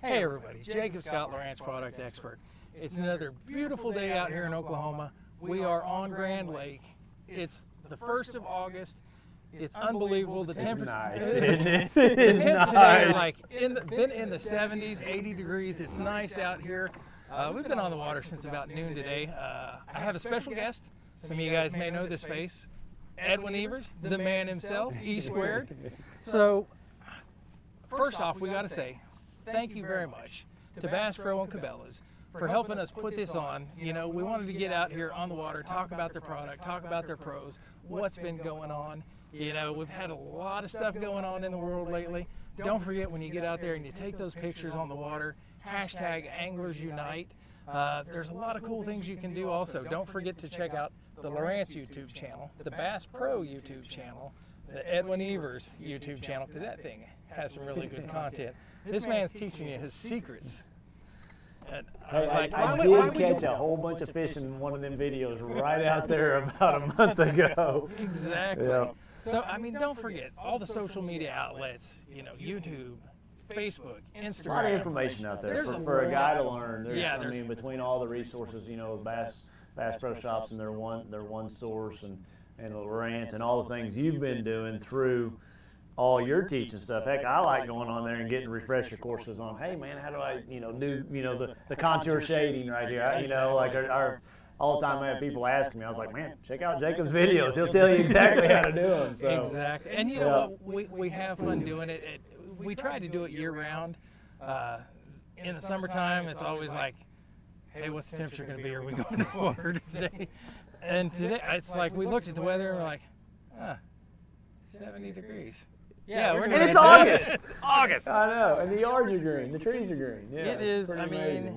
Hey everybody, Jacob Scott, Lowrance Product Expert. It's another beautiful day out here in Oklahoma. We are on Grand Lake. It's the 1st of August. It's unbelievable. The temperature, nice, isn't it? the It's temps nice. today are like been in the 70s, 80 degrees. It's nice out here. We've been on the water since about noon today. I have a special guest. Some of you guys may know this face. Edwin, the man himself, E squared. So, first off, we got to say thank you very much to Bass Pro and Cabela's for helping us put this on. You know, we wanted to get out here on the water, talk about their product, talk about their pros, what's been going on. You know, we've had a lot of stuff going on in the world lately. Don't forget, when you get out there and you take those pictures on the water, hashtag Anglers Unite. There's a lot of cool things you can do also. Don't forget to check out the Lowrance YouTube channel, the Bass Pro YouTube channel, the Edwin YouTube channel, because that thing has some really good content. This man's teaching you his secrets. And I did catch a whole bunch of fish in one of them videos right out there about a month ago. Exactly. Yeah. So, I mean, don't forget all the social media outlets, you know, YouTube, Facebook, Instagram. A lot of information out there for a guy to learn. I mean, between all the resources, you know, Bass Pro Shops and their one source and Lowrance and all the things you've been doing through all your teaching stuff. Heck, I like going on there and getting refresher courses on, hey man, how do I, do, the contour shading right here. Like all the time I have people asking me, I was like, man, check out Jacob's videos. He'll tell you exactly how to do them. So. Exactly. And you know what, we have fun doing it. We try to do it year round. In the summertime, it's always like, hey, what's the temperature going to be? Are we going to water today? And today, it's like we looked at the weather and we're like, 70 degrees. Yeah, we're doing and it's it August. It's August. I know, and the yards are green, the trees are green. Yeah, it is. I mean,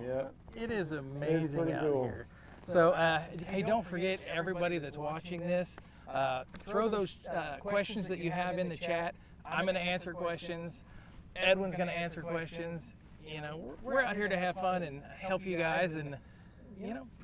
it is amazing out here. So, hey, don't forget, everybody that's watching this, throw those questions that you have in the chat. I'm going to answer questions. Edwin's going to answer questions. You know, we're out here to have fun and help you guys and,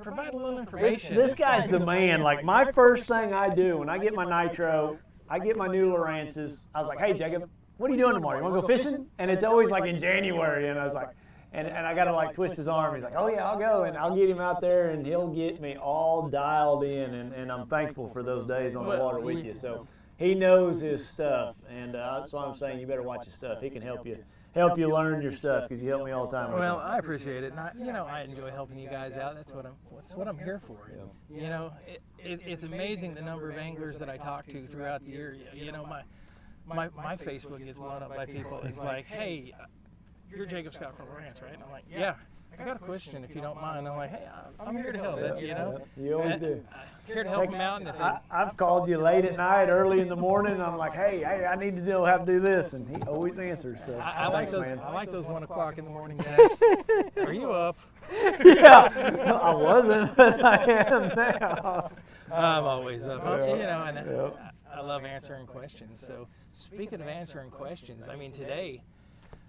provide a little information. This guy's the man. Like, my first thing I do when I get my nitro, I get my new Lowrances. I was like, hey, Jacob, what are you doing tomorrow? You want to go fishing? And it's always like in January. And I was like, and I got to like twist his arm. He's like, oh yeah, I'll go. And I'll get him out there and he'll get me all dialed in. And I'm thankful for those days on the water with you. So he knows his stuff. And that's why I'm saying you better watch his stuff. He can help you learn your stuff because you help me all the time. Well, I appreciate it. And I enjoy helping you guys out. That's what I'm here for. Yeah. It's amazing the number of anglers that I talk to throughout the year. My Facebook gets blown up by people. It's like, hey, you're Jacob Scott from Lowrance, right? And I'm like, yeah. I got a question if you don't mind. I'm like, hey, I'm here to help. You always do. Here to help them out. And I've called you late at night, early in the morning, and I'm like, hey, I need to know how to do this, and he always answers. So I like those 1 o'clock in the morning guys. Are you up? Yeah, I wasn't, but I am now. I'm always up. I love answering questions. So speaking of answering questions, I mean today.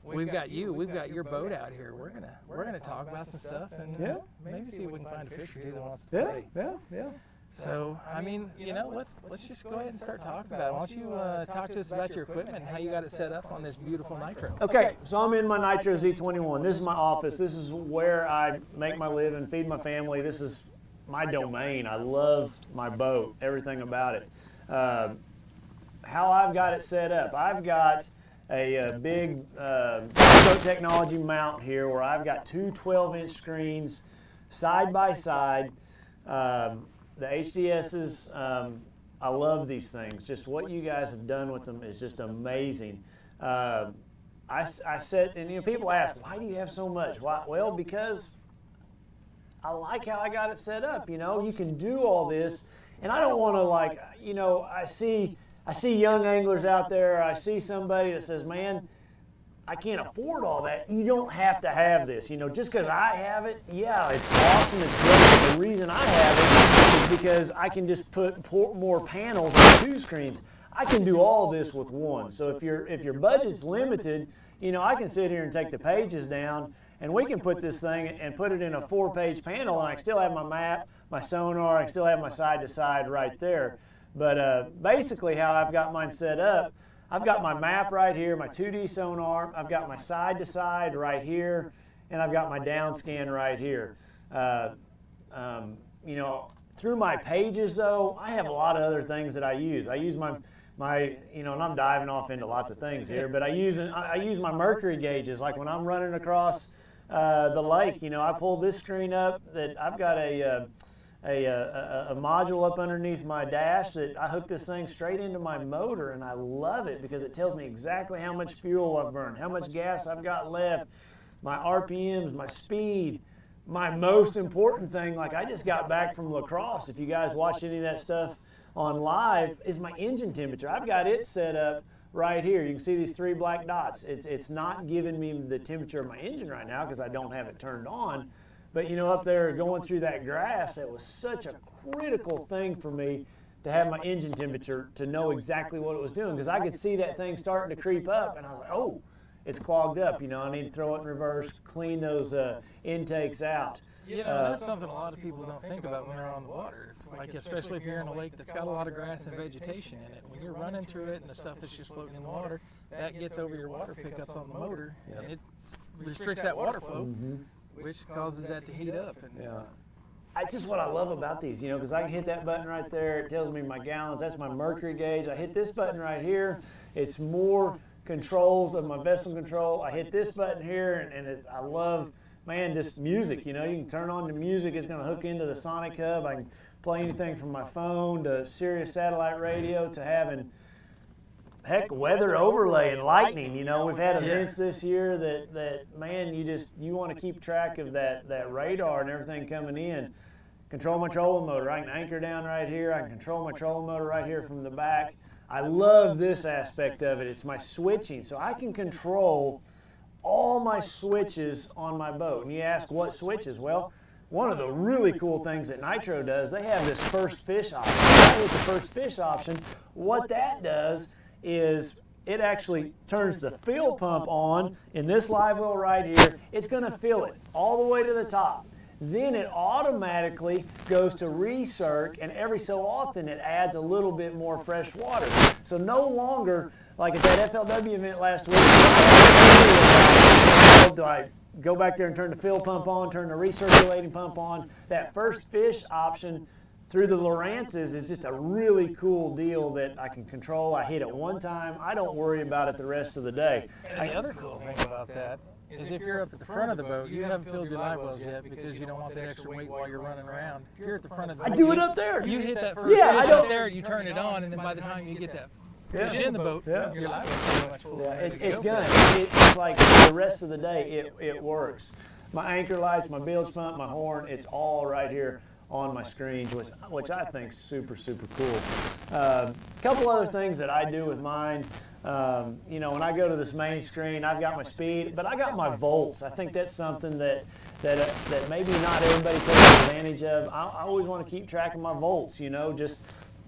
We've got your boat out here. We're gonna talk about some stuff and maybe see if we can find a fish or two that wants to play. Yeah. So I mean, let's just go ahead and start talking about it. Why don't you talk to us about your equipment and how you got it set up on this beautiful nitro? Okay, so I'm in my Nitro Z21. This is my office. This is where I make my living, feed my family. This is my domain. I love my boat, everything about it. How I've got it set up, I've got a big boat technology mount here where I've got two 12-inch screens side by side. The HDSs, I love these things. Just what you guys have done with them is just amazing. I said, and people ask, why do you have so much? Why? Well, because I like how I got it set up. You can do all this, and I don't want to I see young anglers out there. I see somebody that says, man, I can't afford all that. You don't have to have this. Just because I have it, yeah, it's awesome, it's great. The reason I have it is because I can just put more panels on 2 screens. I can do all this with one. So if your budget's limited, I can sit here and take the pages down, and we can put this thing and put it in a 4-page panel, and I still have my map, my sonar, I still have my side-to-side right there. But basically how I've got mine set up, I've got my map right here, my 2D sonar. I've got my side to side right here, and I've got my down scan right here. You know, through my pages though, I have a lot of other things that I use. I use my you know, and I'm diving off into lots of things here, but I use my mercury gauges. Like when I'm running across the lake, you know, I pull this screen up that I've got a module up underneath my dash that I hook this thing straight into my motor, and I love it because it tells me exactly how much fuel I've burned, how much gas I've got left, my RPMs, my speed. My most important thing, like I just got back from lacrosse, if you guys watch any of that stuff on live, is my engine temperature. I've got it set up right here. You can see these 3 black dots. It's not giving me the temperature of my engine right now because I don't have it turned on. But you know, up there going through that grass, it was such a critical thing for me to have my engine temperature to know exactly what it was doing, because I could see that thing starting to creep up, and I was like, oh, it's clogged up. You know, I need to throw it in reverse, clean those intakes out. You know, that's something a lot of people don't think about when they're on the water. It's like, especially if you're in a lake that's got a lot of grass and vegetation in it. When you're running through it and the stuff that's just floating in the water, that gets over your water pickups on the motor, and it restricts that water flow, which causes that to heat up. And, That's just what I love about these, you know, because I can hit that button right there. It tells me my gallons. That's my mercury gauge. I hit this button right here. It's more controls of my vessel control. I hit this button here, and I love, man, just music. You know, you can turn on the music. It's going to hook into the Sonic Hub. I can play anything from my phone to Sirius satellite radio to having, heck, weather overlay and lightning. You know, we've had events this year that man, you want to keep track of that radar and everything coming in. Control my trolling motor. I can anchor down right here. I can control my trolling motor right here from the back. I love this aspect of it. It's my switching. So I can control all my switches on my boat. And you ask, what switches? Well, one of the really cool things that Nitro does, they have this first fish option. I hit the first fish option. What that does is it actually turns the fill pump on in this Livewell right here. It's going to fill it all the way to the top. Then it automatically goes to recirc, and every so often it adds a little bit more fresh water. So no longer, like at that FLW event last week, do I go back there and turn the fill pump on, turn the recirculating pump on? That first fish option through the Lowrances is just a really cool deal that I can control. I hit it one time. I don't worry about it the rest of the day. And the other cool thing about that is if you're up at the front of the boat, you haven't filled your live wells yet because you don't want that extra weight while you're running around. If you're at the front of the boat, I do it up there. You hit that first fish up there, you turn it on, and then by the time you get that fish in the boat, your live wells are much fuller. It's good. It's like the rest of the day, it works. My anchor lights, my bilge pump, my horn, it's all right here on my screen, which I think is super, super cool. A couple other things that I do with mine. You know, when I go to this main screen, I've got my speed, but I got my volts. I think that's something that maybe not everybody takes advantage of. I always want to keep track of my volts, you know, just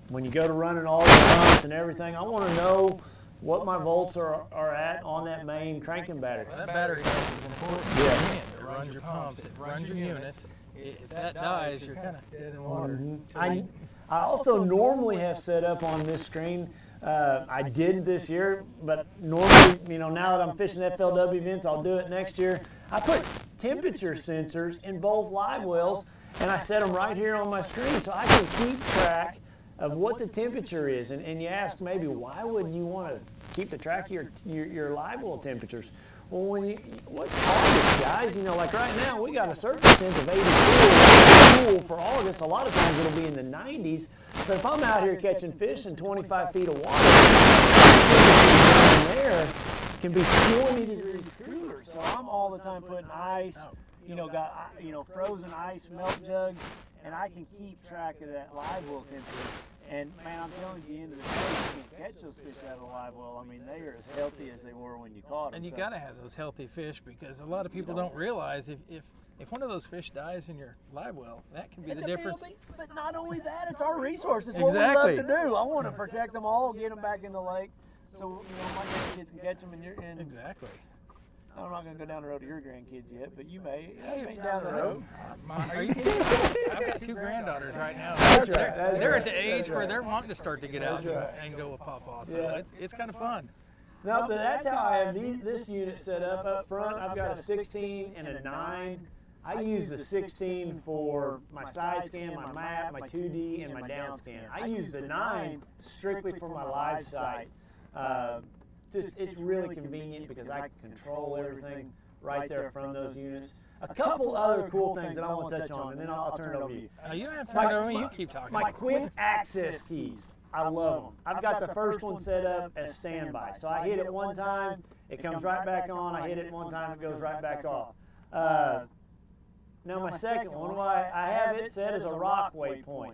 when you go to running all the pumps and everything, I want to know what my volts are at on that main cranking battery. Well, that battery is important. It runs your pumps, it runs your units. If that dies, you're kind of dead in water. I also normally have set up on this screen, I did this year, but normally, you know, now that I'm fishing FLW events, I'll do it next year. I put temperature sensors in both live wells, and I set them right here on my screen so I can keep track of what the temperature is. And you ask maybe, why would you want to keep the track of your live well temperatures? Well, what's August, guys? You know, like right now, we got a surface temp of 82 cool for August. A lot of times it'll be in the 90s. But if I'm out here catching fish in 25 feet of water, there can be 20 degrees cooler. So I'm all the time putting ice, you know, got, you know, frozen ice melt jugs, and I can keep track of that live well temperature. And man, I'm telling you, into the day, you can't catch those fish out of a live well. I mean, they are as healthy as they were when you caught them. And you got to have those healthy fish, because a lot of people don't realize if one of those fish dies in your live well, that can be the difference. But not only that, it's our resource. It's what we love to do. I want to protect them all, get them back in the lake, so you know my grandkids can catch them. And exactly. I'm not going to go down the road to your grandkids yet, but you may. Hey, down the road. Are you kidding? I've got 2 granddaughters right now. They're at the age where they're wanting to start to get out and go with Papa. So it's kind of fun. No, but that's how I have this unit set up. Up front, I've got a 16 and a 9. I use the 16 for my side scan, my map, my 2D, and my down scan. I use the 9 strictly for my live site. It's really convenient because I can control everything right there from those units. A couple other cool things that I want to touch on, and then I'll turn it over to you. You don't have to turn it over me. You keep talking. My quick access keys. I love them. I've got the first one set up as standby. So I hit it one time, it comes right back on. I hit it one time, it goes right back off. Now my second one, I have it set as a rock waypoint.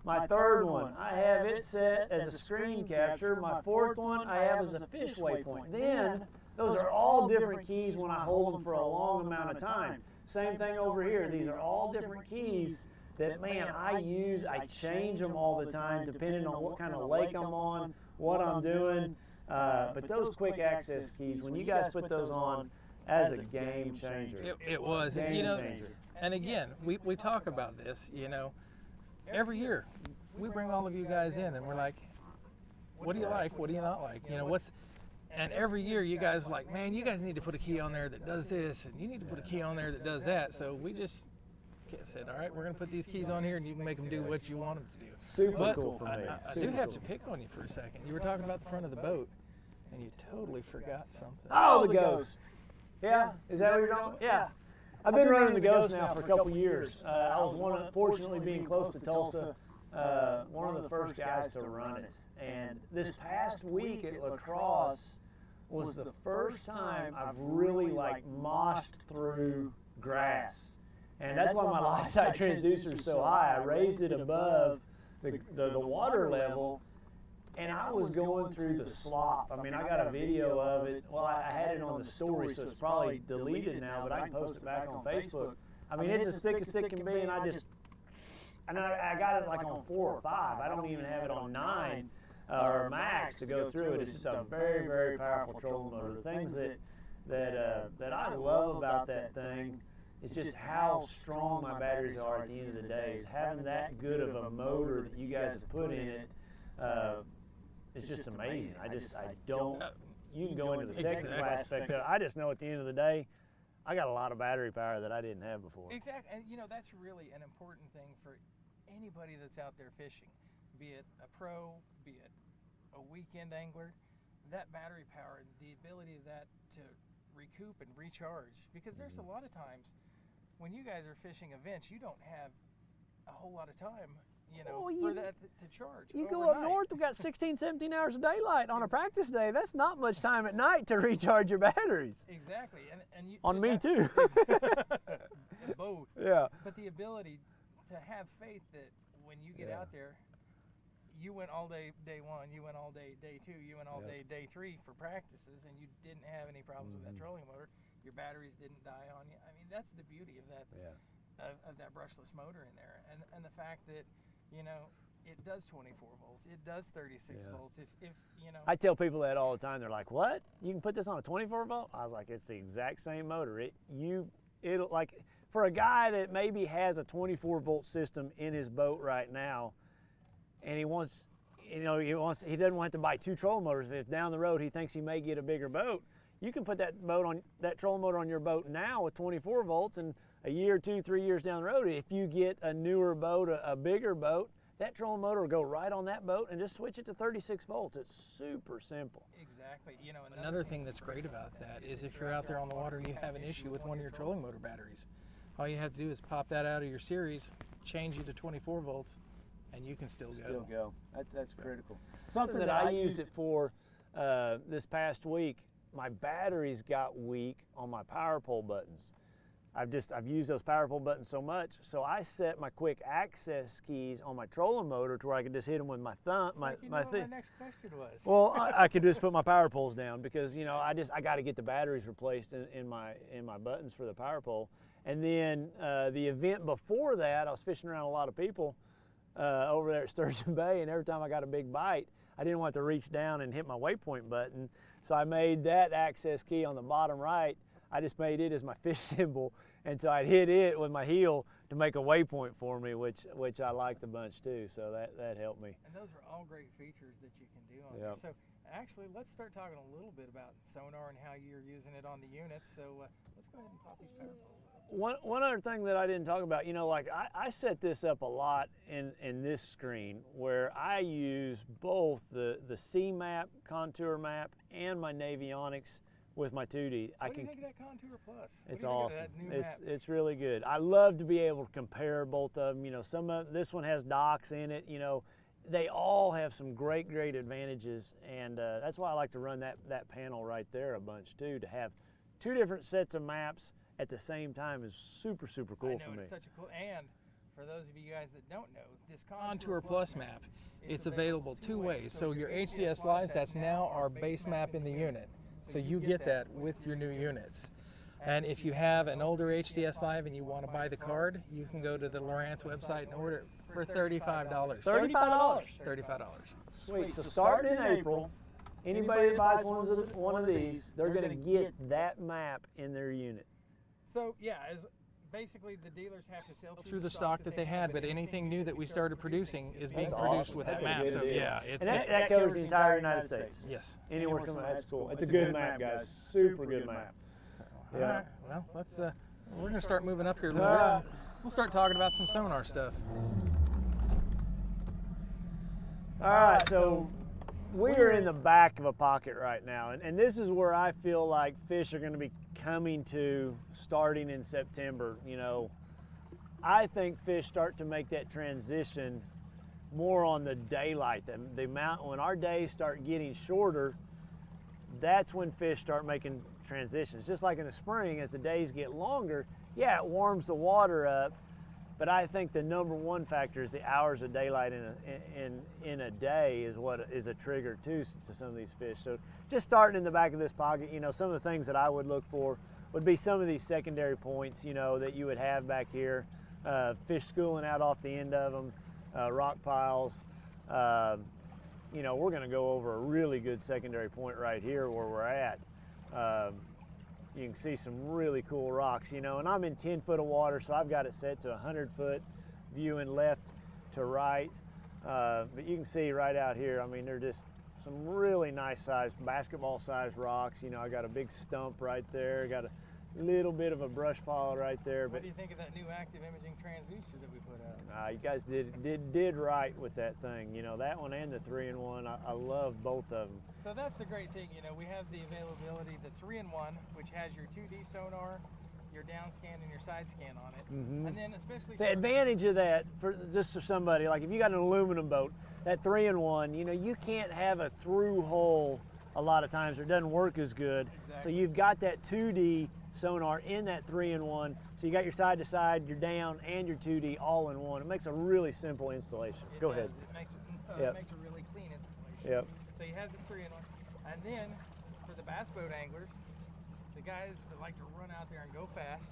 My third one, I have it set as a screen capture. My fourth one, I have as a fish waypoint. Then, those are all different keys when I hold them for a long amount of time. Same thing over here. These are all different keys that, man, I use. I change them all the time depending on what kind of lake I'm on, what I'm doing. But those quick access keys, when you guys put those on, as a game changer. It was. Game changer. And again, we talk about this, every year we bring all of you guys in and we're like, what do you like? What do you not like? And every year you guys are like, man, you guys need to put a key on there that does this, and you need to put a key on there that does that. So we just said, all right, we're going to put these keys on here and you can make them do what you want them to do. Super cool for me. I do have to pick on you for a second. You were talking about the front of the boat and you totally forgot something. Oh, the Ghost. Yeah, is that what you're doing? Yeah. I've been running the Ghost now for a couple years. I was fortunately being close to Tulsa, one of the first guys to run it. And this past week at La Crosse was the first time I've really moshed through grass. And that's why my live site transducer is so high. I raised it above the water level, and I was going through the slop. I mean, I got a video of it. Well, I had it on the story, so it's probably deleted now, but I can post it back on Facebook. I mean, it's as thick as thick can be, and I got it on 4 or 5. I don't even have it on 9 or max to go through it. It's just a very, very powerful trolling motor. The things that I love about that thing is just how strong my batteries are at the end of the day. Is having that good of a motor that you guys have put in it. It's just amazing. You can go into the technical aspect of it. I just know at the end of the day, I got a lot of battery power that I didn't have before. Exactly, and that's really an important thing for anybody that's out there fishing, be it a pro, be it a weekend angler. That battery power, the ability of that to recoup and recharge, because there's a lot of times when you guys are fishing events, you don't have a whole lot of time. For that to charge. You go up north, we've got 16, 17 hours of daylight on a practice day. That's not much time at night to recharge your batteries. Exactly. And you on me too. Both. Yeah. But the ability to have faith that when you get out there, you went all day 1, you went all day 2, you went all day 3 for practices, and you didn't have any problems with that trolling motor. Your batteries didn't die on you. I mean, that's the beauty of that of that brushless motor in there, and the fact that it does 24 volts. It does 36 volts. If I tell people that all the time. They're like, "What? You can put this on a 24 volt?" I was like, "It's the exact same motor. It'll for a guy that maybe has a 24 volt system in his boat right now, and he doesn't want to buy 2 trolling motors. If down the road he thinks he may get a bigger boat, you can put that trolling motor on your boat now with 24 volts, and a year, 2, 3 years down the road, if you get a newer boat, a bigger boat, that trolling motor will go right on that boat and just switch it to 36 volts. It's super simple. Exactly. Another thing that's great about that is if you're out there on the water and you have an issue with one of your trolling motor batteries, all you have to do is pop that out of your series, change it to 24 volts, and you can still go. That's critical. Something that I used it for this past week, my batteries got weak on my power pole buttons. I've used those power pole buttons so much, so I set my quick access keys on my trolling motor to where I could just hit them with my thumb. My next question was. Well, I could just put my power poles down because I got to get the batteries replaced in my buttons for the power pole. And then the event before that, I was fishing around a lot of people over there at Sturgeon Bay, and every time I got a big bite, I didn't want to reach down and hit my waypoint button, so I made that access key on the bottom right. I just made it as my fish symbol, and so I'd hit it with my heel to make a waypoint for me, which I liked a bunch too. So that helped me. And those are all great features that you can do on there. So Actually, let's start talking a little bit about Sonar and how you're using it on the units. So let's go ahead and pop these power poles up. One other thing that I didn't talk about, you know, like I set this up a lot in this screen where I use both the C map, contour map, and my Navionics with my 2D. What do you think of that Contour Plus? What It's do you think of awesome. that new map? It's really good. I love to be able to compare both of them. You know, this one has docks in it. You know, they all have some great advantages, and that's why I like to run that panel right there a bunch too. To have two different sets of maps at the same time is super cool I know, for me. it's such a cool, and for those of you guys that don't know, this Contour Plus map, it's available two ways. So your HDS Lives, that's now our base map in the unit. So you get that with your new units. And if you have an older HDS Live and you want to buy the card, you can go to the Lowrance website and order it for $35. $35. $35. Sweet. So starting in April, anybody that buys one of these, they're going to get that map in their unit. So yeah, basically the dealers have to sell through the stock that they had, but anything new that we started producing is being produced with that That's a map. good So deal. yeah, And that covers the entire United States. yes. Anywhere somewhere, that's cool. It's a good map, guys. Super good map. All right. Well, let's. We're gonna start moving up here a little bit. We'll start talking about some Sonar stuff. All right, so we're in the back of a pocket right now, and this is where I feel like fish are going to be coming to starting in September. You know, I think fish start to make that transition more on the daylight. The amount when our days start getting shorter, that's when fish start making transitions. Just like in the spring, as the days get longer, yeah, it warms the water up. But I think the number one factor is the hours of daylight in a day is what is a trigger too to some of these fish. So just starting in the back of this pocket, you know, some of the things that I would look for would be some of these secondary points, you know, that you would have back here. Fish schooling out off the end of them, rock piles. You know, we're going to go over a really good secondary point right here where we're at. You can see some really cool rocks, you know, and I'm in 10 foot of water, so I've got it set to 100 foot, viewing left to right. But you can see right out here, I mean, they're just some really nice sized, basketball sized rocks. You know, I got a big stump right there, got a little bit of a brush pile right there. What But do you think of that new active imaging transducer that we put out? you guys did right with that thing. You know, that one and the 3-in-1, I love both of them. So that's the great thing, you know, we have the availability, the 3-in-1, which has your 2D sonar, your down scan and your side scan on it. And then especially The advantage of that, just for somebody, like if you got an aluminum boat, that 3-in-1, you know, you can't have a through hole a lot of times, or it doesn't work as good. Exactly. So you've got that 2D sonar in that 3-in-1, so you got your side to side, your down, and your 2D all in one. It makes a really simple installation. It Go does. ahead. It makes, Yep. it makes a really clean installation. Yep. So you have the 3-in-1. And then for the bass boat anglers, the guys that like to run out there and go fast,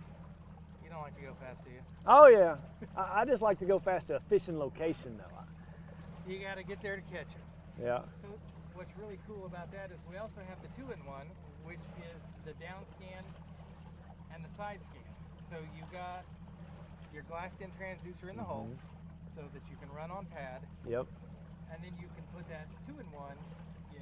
you don't like to go fast, do you? Oh yeah, I just like to go fast to a fishing location though. You got to get there to catch them. Yeah. So what's really cool about that is we also have the 2-in-1, which is the down scan and the side scan. So you got your glassed-in transducer in the hull, so that you can run on pad, Yep. and then you can put that 2-in-1. Yeah,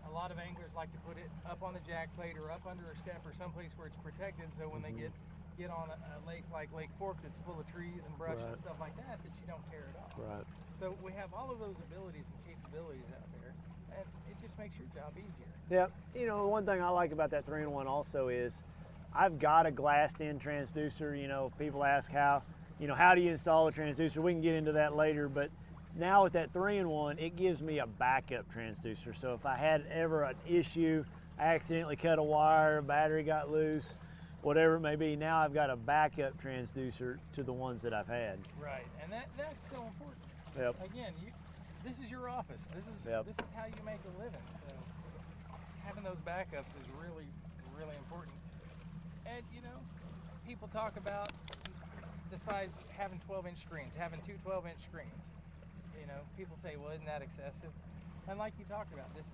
a lot of anglers like to put it up on the jack plate or up under a step or someplace where it's protected, so when they get on a lake like Lake Fork that's full of trees and brush and Right. stuff like that, that you don't tear it off. Right. So we have all of those abilities and capabilities out there, and it just makes your job easier. Yeah, you know, one thing I like about that 3-in-1 also is I've got a glassed-in transducer. You know, people ask how do you install a transducer? We can get into that later, but now with that 3-in-1, it gives me a backup transducer. So if I had ever an issue, I accidentally cut a wire, a battery got loose, whatever it may be, now I've got a backup transducer to the ones that I've had. Right, and that's so important. Yep. Again, this is your office. This is how you make a living. So having those backups is really, really important. And you know, people talk about the size, having 12-inch screens, having two 12-inch screens. You know, people say, well, isn't that excessive? And like you talked about, this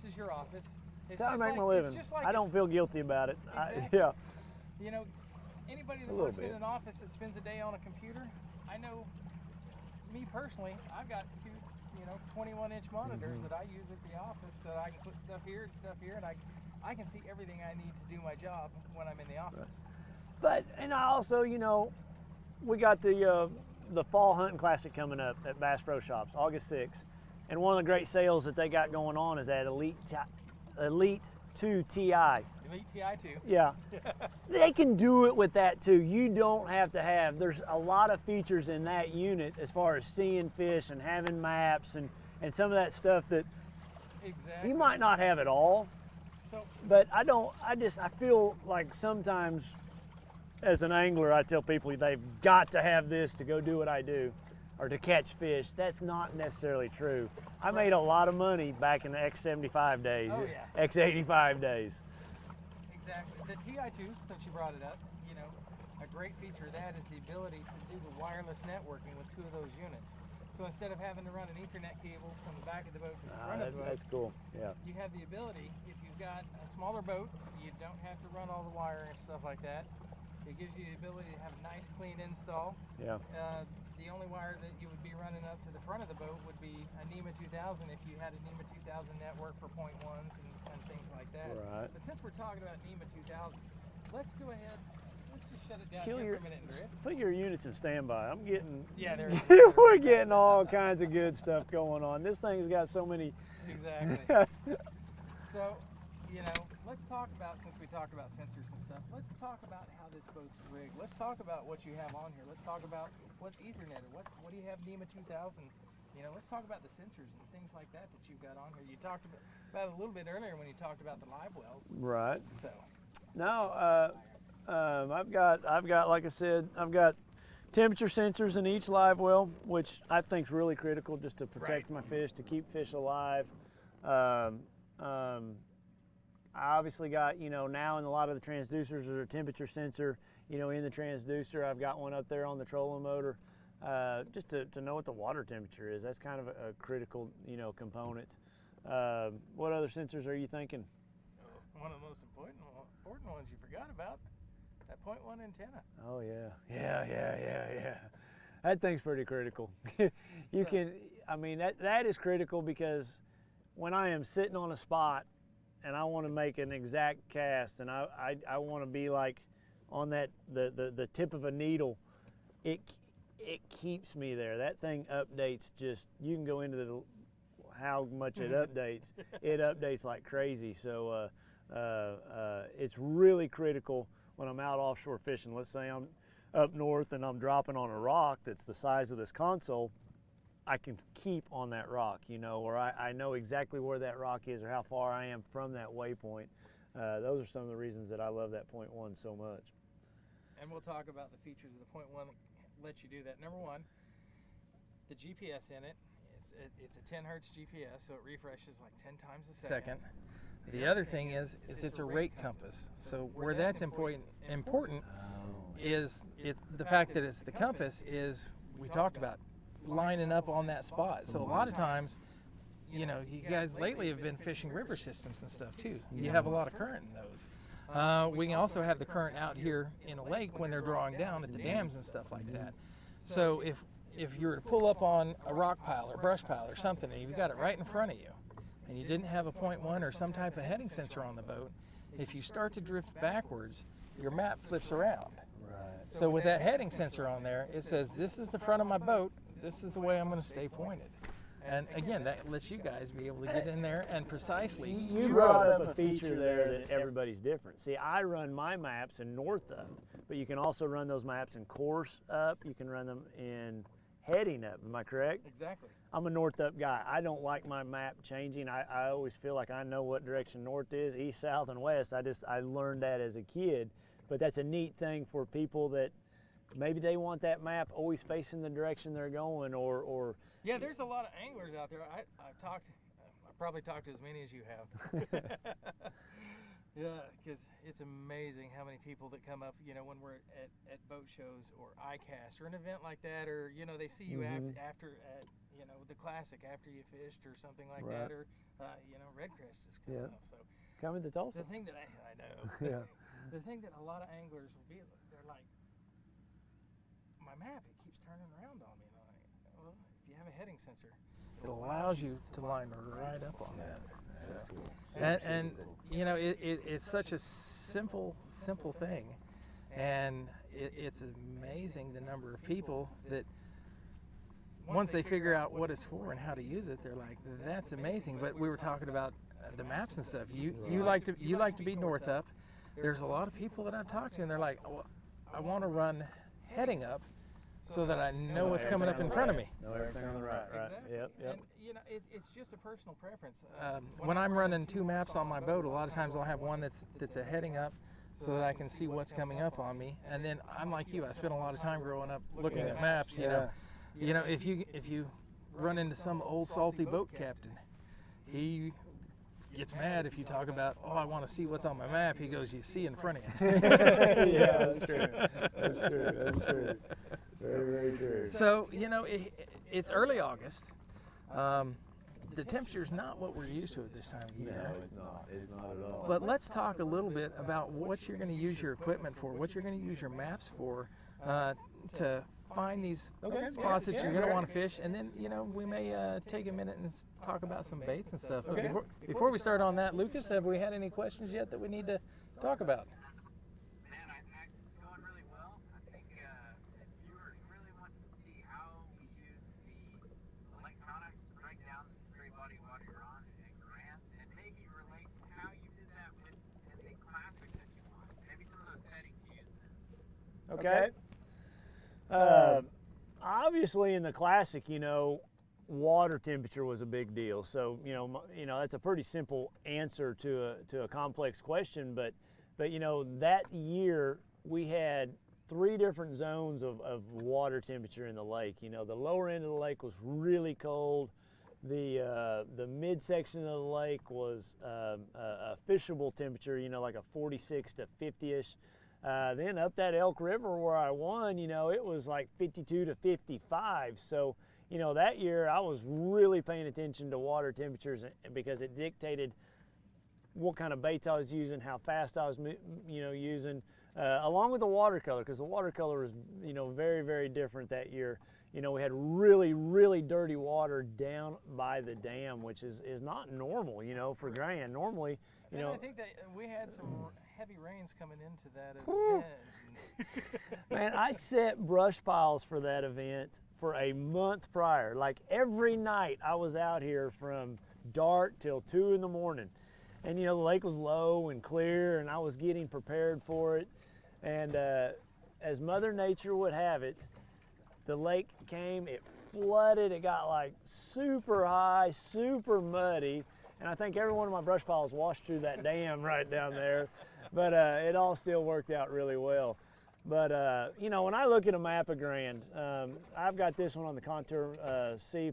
is your office. It's That's how I just make like- my it's living. just like I don't it's- feel guilty about it. Exactly. Yeah. You know, anybody that little works in bit. an office that spends a day on a computer, I know, me personally, I've got two 21-inch monitors that I use at the office, so I can put stuff here and stuff here, and I can see everything I need to do my job when I'm in the office. But, and I also, we got the Fall Hunting Classic coming up at Bass Pro Shops, August 6th. And one of the great sales that they got going on is that Elite 2 Ti. Elite Ti 2. Yeah. They can do it with that too. You don't have to have, there's a lot of features in that unit as far as seeing fish and having maps and some of that stuff that Exactly. you might not have it all. So, But I feel like sometimes as an angler, I tell people they've got to have this to go do what I do or to catch fish. That's not necessarily true. I made a lot of money back in the X75 days, Oh, yeah. X85 days. exactly. The Ti2, since you brought it up, a great feature of that is the ability to do the wireless networking with two of those units. So instead of having to run an Ethernet cable from the back of the boat to the front of the boat, That's cool, yeah. you have the ability, if you've got a smaller boat, you don't have to run all the wire and stuff like that. It gives you the ability to have a nice clean install. Yeah. The only wire that you would be running up to the front of the boat would be a NEMA 2000 if you had a NEMA 2000 network for .1s and things like that. Right. But since we're talking about NEMA 2000, let's go ahead, let's just shut it down Kill here your, for a minute, Andrea. put your units in standby. I'm getting, Yeah, we're getting all kinds of good stuff going on. This thing's got so many. Exactly. So, let's talk about, since we talked about sensors and stuff, let's talk about how this boat's rigged. Let's talk about what you have on here. Let's talk about what's Ethernet or what do you have NEMA 2000. Let's talk about the sensors and things like that you've got on here. You talked about it a little bit earlier when you talked about the Livewells. Right. So. No, I've got, like I said, I've got temperature sensors in each live well, which I think is really critical just to protect my fish, to keep fish alive. I obviously got, now in a lot of the transducers, there's a temperature sensor, in the transducer. I've got one up there on the trolling motor, just to know what the water temperature is. That's kind of a critical, component. What other sensors are you thinking? One of the most important ones you forgot about, that .1 antenna. Oh yeah. That thing's pretty critical. That is critical because when I am sitting on a spot and I want to make an exact cast and I want to be like on that the tip of a needle, it keeps me there. That thing updates you can go into how much it updates. It updates like crazy. So it's really critical when I'm out offshore fishing. Let's say I'm up north and I'm dropping on a rock that's the size of this console. I can keep on that rock, or I know exactly where that rock is or how far I am from that waypoint. Those are some of the reasons that I love that .1 so much. And we'll talk about the features of the .1 that lets you do that. Number one, the GPS in it. It's a 10 hertz GPS, so it refreshes like 10 times a second. The other thing is it's a rate compass. So where that's important is the fact that it's the compass is we talked about lining up on that spot. So a lot of times, you guys lately have been fishing river systems and stuff too. You have a lot of current in those. We can also have the current out here in a lake when they're drawing down at the dams and stuff like that. So if you were to pull up on a rock pile or brush pile or something and you've got it right in front of you and you didn't have a .1 or some type of heading sensor on the boat, if you start to drift backwards, your map flips around. So with that heading sensor on there, it says this is the front of my boat, this is the way I'm going to stay pointed. And again, that lets you guys be able to get in there and precisely. You brought up a feature there that everybody's different. See, I run my maps in north up, but you can also run those maps in course up. You can run them in heading up. Am I correct? Exactly. I'm a north up guy. I don't like my map changing. I always feel like I know what direction north is, east, south, and west. I learned that as a kid, but that's a neat thing for people that maybe they want that map always facing the direction they're going, or yeah, there's a lot of anglers out there. I probably talked to as many as you have. Yeah, because it's amazing how many people that come up, when we're at boat shows or ICAST or an event like that, or they see you after at the classic after you fished or something like that, or Redcrest is coming up. So coming to Tulsa. The thing that I know, Yeah. The thing that a lot of anglers will be, they're like, my map, it keeps turning around on me. And I'm like, well, if if you have a heading sensor, it allows you to line right up on that. That's So, cool. and you know, it's such a simple thing, and it's amazing the number of people that once they figure out what it's for and how to use it, they're like, that's amazing. But we were talking about the maps and stuff. You like to be north up. There's a lot of people that I've talked to, and they're like, well, I want to run heading up so that I know what's coming up in front of me. Know everything on the right, right? Exactly. Yep, yep. And you know, it's just a personal preference. When I'm running two maps on my boat, a lot of times I'll have one that's a heading up, so that I can see what's coming up on me. And then I'm like you. I spent a lot of time growing up looking at maps. You know, if you run into some old salty boat captain, he gets mad if you talk about, oh, I want to see what's on my map. He goes, you see in front of you. Yeah, that's true. That's true. That's true. Very, very true. So, you know, it's early August. The temperature's not what we're used to at this time of year. No, it's not. It's not at all. But let's talk a little bit about what you're going to use your equipment for, what you're going to use your maps for, to find these spots that you're going to want to fish, and then, you know, we may take a minute and talk about some baits and stuff. But before we start on that, Lucas, have we had any questions yet that we need to talk about? Man, it's going really well. I think if viewers really want to see how we use the electronics to break down the gray body water you're on and Grand, and maybe relate to how you did that with the classic that you want. Maybe some of those settings you use there. Okay. Obviously, in the classic, you know, water temperature was a big deal. So, you know, that's a pretty simple answer to a complex question. But you know, that year we had 3 different zones of water temperature in the lake. You know, the lower end of the lake was really cold. The midsection of the lake was a fishable temperature. You know, like a 46 to 50ish. Then up that Elk River where I won, you know, it was like 52 to 55. So, you know, that year I was really paying attention to water temperatures because it dictated what kind of baits I was using, how fast I was, you know, using, along with the watercolor, because the watercolor was, you know, very, very different that year. You know, we had really, really dirty water down by the dam, which is not normal, you know, for Grand. Normally, you know. I think that we had some heavy rains coming into that event. Man, I set brush piles for that event for a month prior. Like every night I was out here from dark till 2 in the morning. And you know, the lake was low and clear and I was getting prepared for it. And as Mother Nature would have it, the lake came, it flooded, it got like super high, super muddy. And I think every one of my brush piles washed through that dam right down there. But it all still worked out really well. But you know, when I look at a map of Grand, I've got this one on the Contour C+.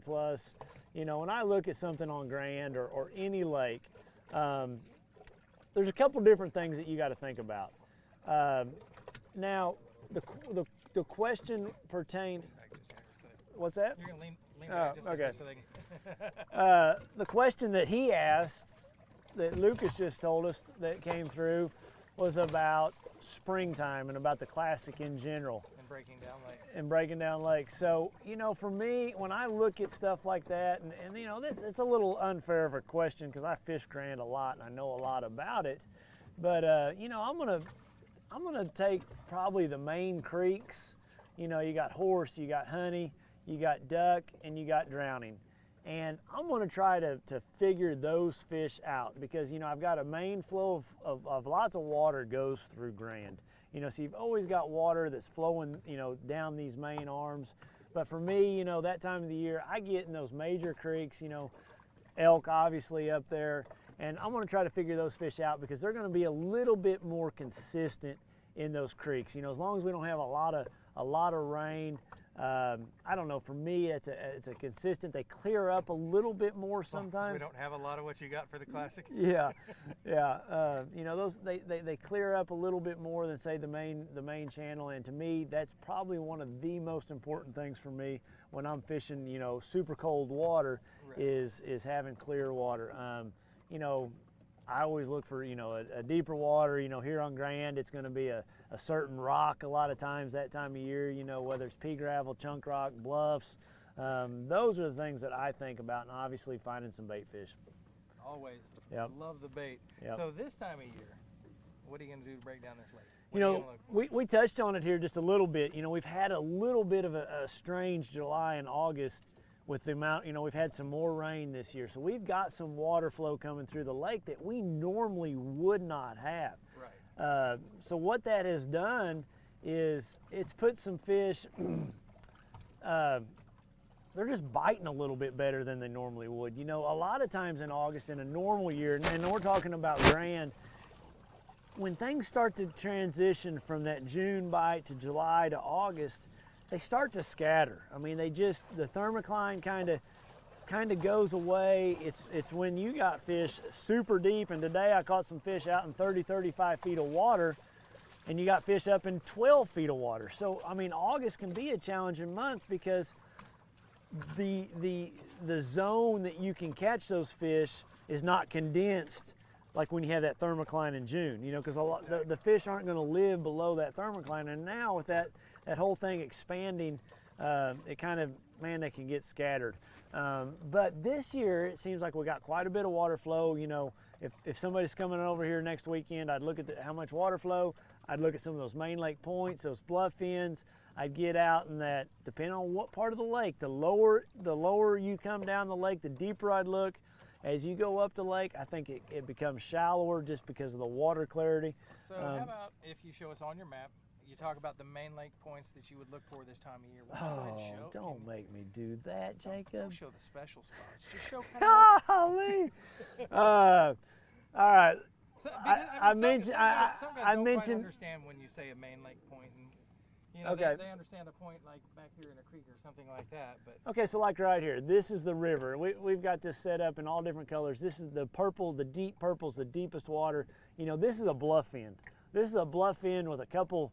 You know, when I look at something on Grand or any lake, there's a couple different things that you got to think about. Now, the question pertained. What's that? You're going to lean back just a okay. bit so they can. The question that he asked, that Lucas just told us that came through, was about springtime and about the classic in general. And breaking down lakes. So, you know, for me, when I look at stuff like that, and you know, it's a little unfair of a question because I fish Grand a lot and I know a lot about it. But you know, I'm gonna take probably the main creeks. You know, you got Horse, you got Honey, you got Duck, and you got Drowning. And I'm going to try to figure those fish out because, you know, I've got a main flow of lots of water goes through Grand. You know, so you've always got water that's flowing, you know, down these main arms. But for me, you know, that time of the year, I get in those major creeks, you know, elk obviously up there. And I'm going to try to figure those fish out because they're going to be a little bit more consistent in those creeks. You know, as long as we don't have a lot of rain. I don't know, for me it's a consistent, they clear up a little bit more sometimes. We don't have a lot of what you got for the classic. Yeah. You know, those they clear up a little bit more than say the main channel, and to me that's probably one of the most important things for me when I'm fishing, you know, super cold water. Right. is having clear water. You know, I always look for, you know, a deeper water. You know, here on Grand, it's going to be a certain rock a lot of times that time of year, you know, whether it's pea gravel, chunk rock, bluffs, Those are the things that I think about, and obviously finding some bait fish. Always. Yep. Love the bait. Yep. So this time of year, what are you going to do to break down this lake? What You are know, gonna look for? we touched on it here just a little bit. You know, we've had a little bit of a strange July and August with the amount, you know, we've had some more rain this year. So we've got some water flow coming through the lake that we normally would not have. Right. So what that has done is it's put some fish, they're just biting a little bit better than they normally would. You know, a lot of times in August in a normal year, and we're talking about grand, when things start to transition from that June bite to July to August, they start to scatter. I mean, the thermocline kind of goes away. It's when you got fish super deep, and today I caught some fish out in 30, 35 feet of water, and you got fish up in 12 feet of water. So, I mean, August can be a challenging month because the zone that you can catch those fish is not condensed like when you have that thermocline in June, you know, because the fish aren't going to live below that thermocline. And now with that whole thing expanding, it kind of, man, they can get scattered. But this year, it seems like we got quite a bit of water flow. You know, if somebody's coming over here next weekend, I'd look at how much water flow. I'd look at some of those main lake points, those bluff ends. I'd get out in that, depending on what part of the lake, the lower you come down the lake, the deeper I'd look. As you go up the lake, I think it becomes shallower just because of the water clarity. So how about if you show us on your map, you talk about the main lake points that you would look for this time of year. Why don't you go ahead and show? Don't make me do that, Jacob. Don't show the special spots. Just show kind of Golly! All right. So, I mentioned. some guys I don't mentioned. quite understand when you say a main lake point, and you know Okay. they understand a point like back here in a creek or something like that. But Okay, so like right here, this is the river. We've got this set up in all different colors. This is the purple, the deep purple's the deepest water. You know, this is a bluff end. This is a bluff end with a couple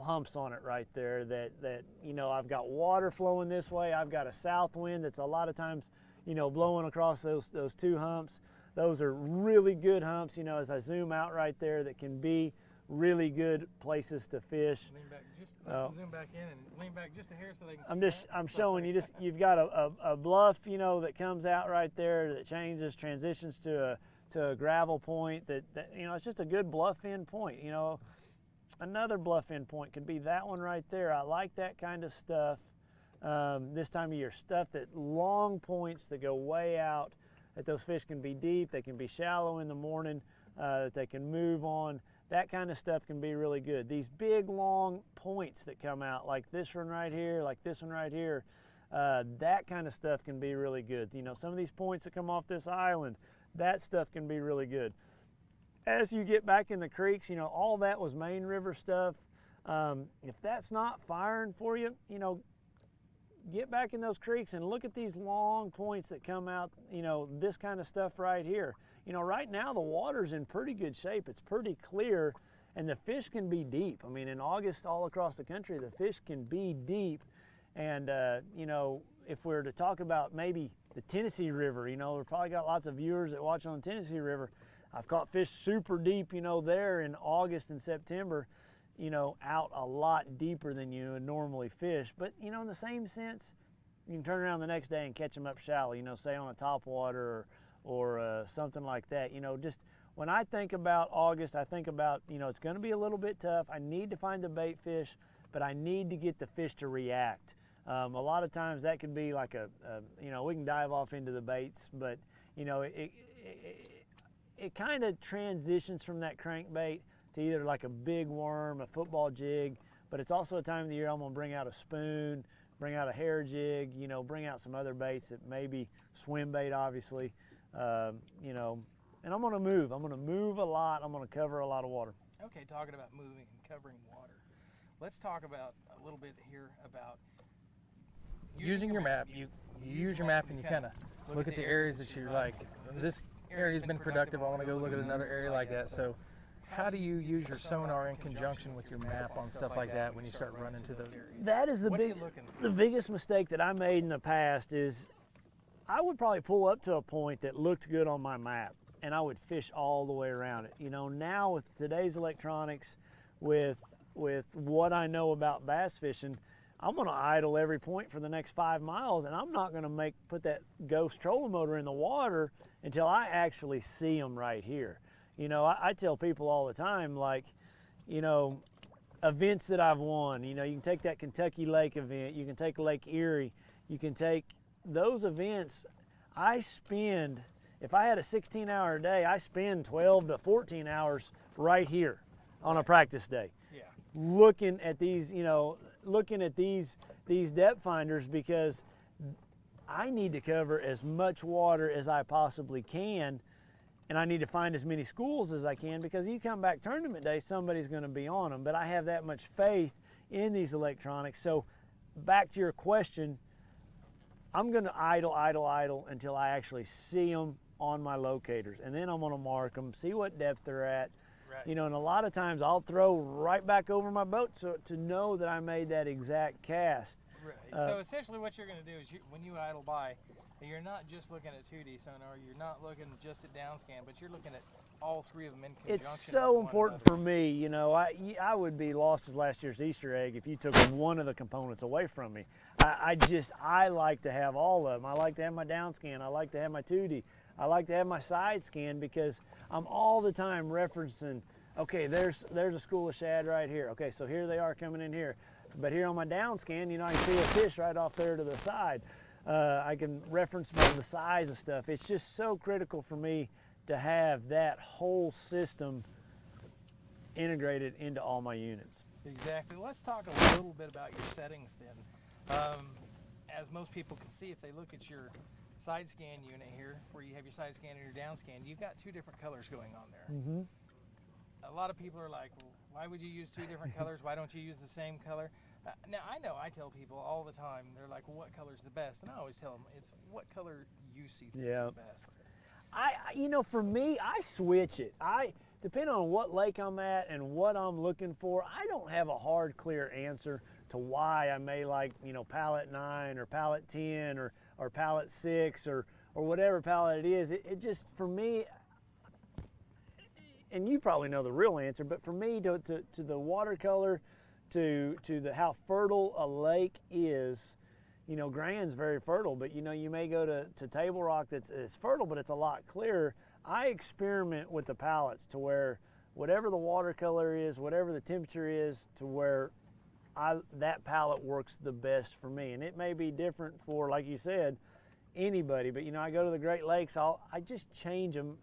humps on it right there that you know, I've got water flowing this way. I've got a south wind that's a lot of times, you know, blowing across those two humps. Those are really good humps, you know, as I zoom out right there, that can be really good places to fish. lean back just let's zoom back in and lean back just a hair so they can. I'm showing you, you've got a bluff, you know, that comes out right there that transitions to a gravel point that you know, it's just a good bluff end point. You know, another bluff end point could be that one right there. I like that kind of stuff this time of year. Stuff that long points that go way out, that those fish can be deep, they can be shallow in the morning, that they can move on. That kind of stuff can be really good. These big long points that come out, like this one right here, like this one right here, that kind of stuff can be really good. You know, some of these points that come off this island, that stuff can be really good. As you get back in the creeks, you know, all that was main river stuff. If that's not firing for you, you know, get back in those creeks and look at these long points that come out, you know, this kind of stuff right here. You know, right now the water's in pretty good shape. It's pretty clear, and the fish can be deep. I mean, in August all across the country, the fish can be deep. And, you know, if we're to talk about maybe the Tennessee River, you know, we've probably got lots of viewers that watch on the Tennessee River. I've caught fish super deep, you know, there in August and September, you know, out a lot deeper than you would normally fish. But, you know, in the same sense, you can turn around the next day and catch them up shallow, you know, say on a topwater or something like that. You know, just when I think about August, I think about, you know, it's going to be a little bit tough. I need to find the bait fish, but I need to get the fish to react. A lot of times that could be like you know, we can dive off into the baits, but, you know, it kind of transitions from that crankbait to either like a big worm, a football jig, but it's also a time of the year I'm going to bring out a spoon, bring out a hair jig, you know, bring out some other baits that maybe swim bait, obviously, you know, and I'm going to move. I'm going to move a lot. I'm going to cover a lot of water. Okay, talking about moving and covering water. Let's talk about a little bit here about using your map. You use your map and you kind of look at the areas that you're like, this area's been productive, I want to go look at another area like that. So how do you use your sonar in conjunction with your map on stuff like that when you start running to those areas? That is the biggest mistake that I made in the past is I would probably pull up to a point that looked good on my map and I would fish all the way around it. You know, now with today's electronics, with what I know about bass fishing, I'm going to idle every point for the next 5 miles, and I'm not going to put that ghost trolling motor in the water until I actually see them right here. You know, I tell people all the time, like, you know, events that I've won, you know, you can take that Kentucky Lake event, you can take Lake Erie, you can take those events. I spend, if I had a 16-hour day, I spend 12 to 14 hours right here on a practice day. Yeah. Looking at these, you know, these depth finders, because I need to cover as much water as I possibly can, and I need to find as many schools as I can, because you come back tournament day, somebody's going to be on them. But I have that much faith in these electronics. So back to your question, I'm going to idle until I actually see them on my locators, and then I'm going to mark them, see what depth they're at. Right. You know, and a lot of times I'll throw right back over my boat to know that I made that exact cast. Right. So essentially what you're going to do is when you idle by, you're not just looking at 2D sonar, you're not looking just at downscan, but you're looking at all three of them in conjunction. It's so important for me, you know, I would be lost as last year's Easter egg if you took one of the components away from me. I like to have all of them. I like to have my downscan, I like to have my 2D, I like to have my side scan, because I'm all the time referencing, okay, there's a school of shad right here. Okay, so here they are coming in here. But here on my down scan, you know, I can see a fish right off there to the side. I can reference the size of stuff. It's just so critical for me to have that whole system integrated into all my units. Exactly. Let's talk a little bit about your settings then. As most people can see, if they look at your side scan unit here, where you have your side scan and your down scan, you've got two different colors going on there. Mm-hmm. A lot of people are like, well, why would you use two different colors? Why don't you use the same color? Now, I tell people all the time, they're like, well, what color's the best? And I always tell them, it's what color you see is the best. You know, for me, I switch it. Depending on what lake I'm at and what I'm looking for, I don't have a hard, clear answer to why I may like, you know, palette 9 or palette 10 or palette 6 or whatever palette it is. It just, for me, and you probably know the real answer, but for me, to the watercolor, to how fertile a lake is, you know, Grand's very fertile, but you know, you may go to Table Rock that's fertile, but it's a lot clearer. I experiment with the palettes to where whatever the watercolor is, whatever the temperature is, to where that palette works the best for me. And it may be different for, like you said, anybody, but you know, I go to the Great Lakes, I just change them,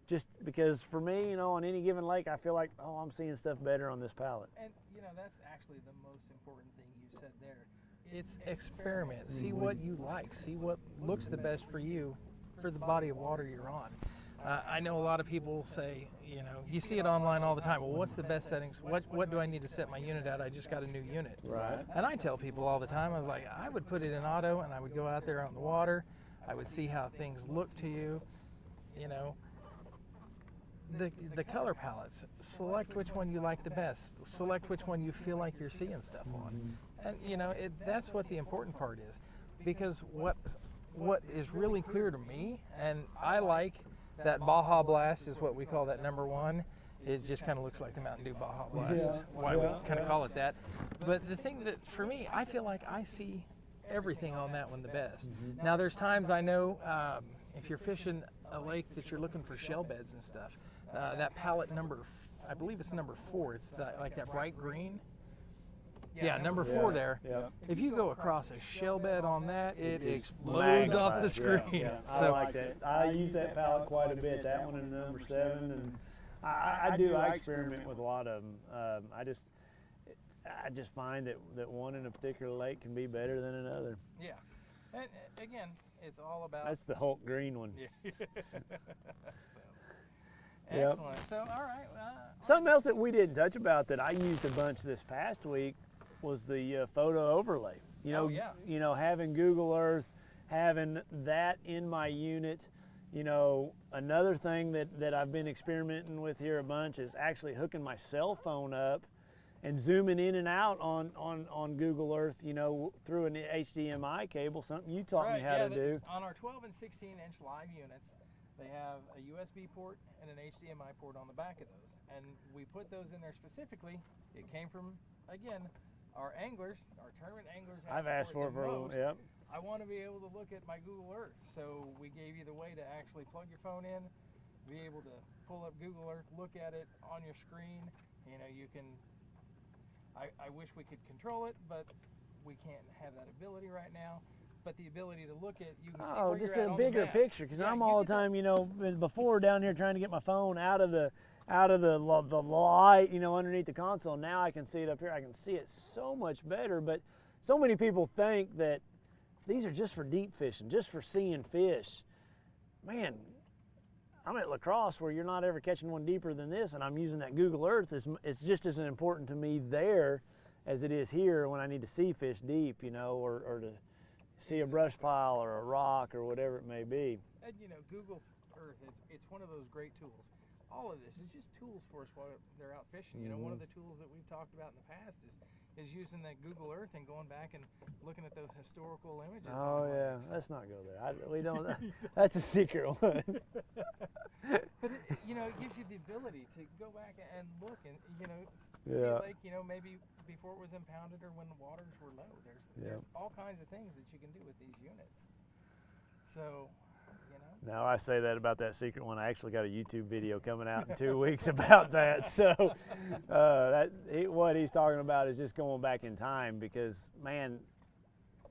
just because for me, you know, on any given lake, I feel like, oh, I'm seeing stuff better on this palette. And you know, that's actually the most important thing you said there. It's experiment. See what you like. See what looks the best for you, for the body of water you're on. I know a lot of people say, you know, you see it online all the time. Well, what's the best settings? What do I need to set my unit at? I just got a new unit. Right. And I tell people all the time, I was like, I would put it in auto, and I would go out there on the water. I would see how things look to you. You know, the color palettes. Select which one you like the best. Select which one you feel like you're seeing stuff on. And you know, that's what the important part is, because what is really clear to me, and I like that Baja Blast is what we call that #1. It just kind of looks like the Mountain Dew Baja Blast. Is why we kind of call it that. But the thing that, for me, I feel like I see everything on that one the best. Now, there's times I know if you're fishing a lake that you're looking for shell beds and stuff, that palette I believe it's #4. It's like that bright green. Yeah, #4 there. Yeah. If you go across a shell bed on that, it explodes off the screen. Yeah. So, I like that. I use that palette quite a bit. That one and #7, and I experiment with a lot of them. I just find that one in a particular lake can be better than another. yeah, and again, it's all about. That's the Hulk green one. Yeah. Excellent. So, all right. Something else that we didn't touch about that I used a bunch this past week was the photo overlay. You know, you know, having Google Earth, having that in my unit. You know, another thing that I've been experimenting with here a bunch is actually hooking my cell phone up and zooming in and out on Google Earth, you know, through an HDMI cable, something you taught me how to do. On our 12 and 16-inch live units, they have a USB port and an HDMI port on the back of those. And we put those in there specifically. It came from, again, our anglers, our tournament anglers, I've asked for it for a little. most. Yep. I want to be able to look at my Google Earth, so we gave you the way to actually plug your phone in, be able to pull up Google Earth, look at it on your screen. You know, you can. I wish we could control it, but we can't have that ability right now. But the ability to look at, you can see where just you're at a on the bigger map. picture, because Yeah, I'm you all the get that- time, you know, before down here trying to get my phone out of the light, you know, underneath the console. Now I can see it up here. I can see it so much better. But so many people think that these are just for deep fishing, just for seeing fish. Man, I'm at La Crosse where you're not ever catching one deeper than this, and I'm using that Google Earth. It's just as important to me there as it is here when I need to see fish deep, you know, or to see a brush pile or a rock or whatever it may be. And you know, Google Earth, it's one of those great tools. All of this is just tools for us while they're out fishing. You know, one of the tools that we've talked about in the past is using that Google Earth and going back and looking at those historical images. Oh on yeah, lakes. let's not go there. We don't. That's a secret one. But you know, it gives you the ability to go back and look and see Yeah. a lake. You know, maybe before it was impounded or when the waters were low. There's all kinds of things that you can do with these units. So, you know. Now I say that about that secret one. I actually got a YouTube video coming out in 2 weeks about that. So what he's talking about is just going back in time, because man,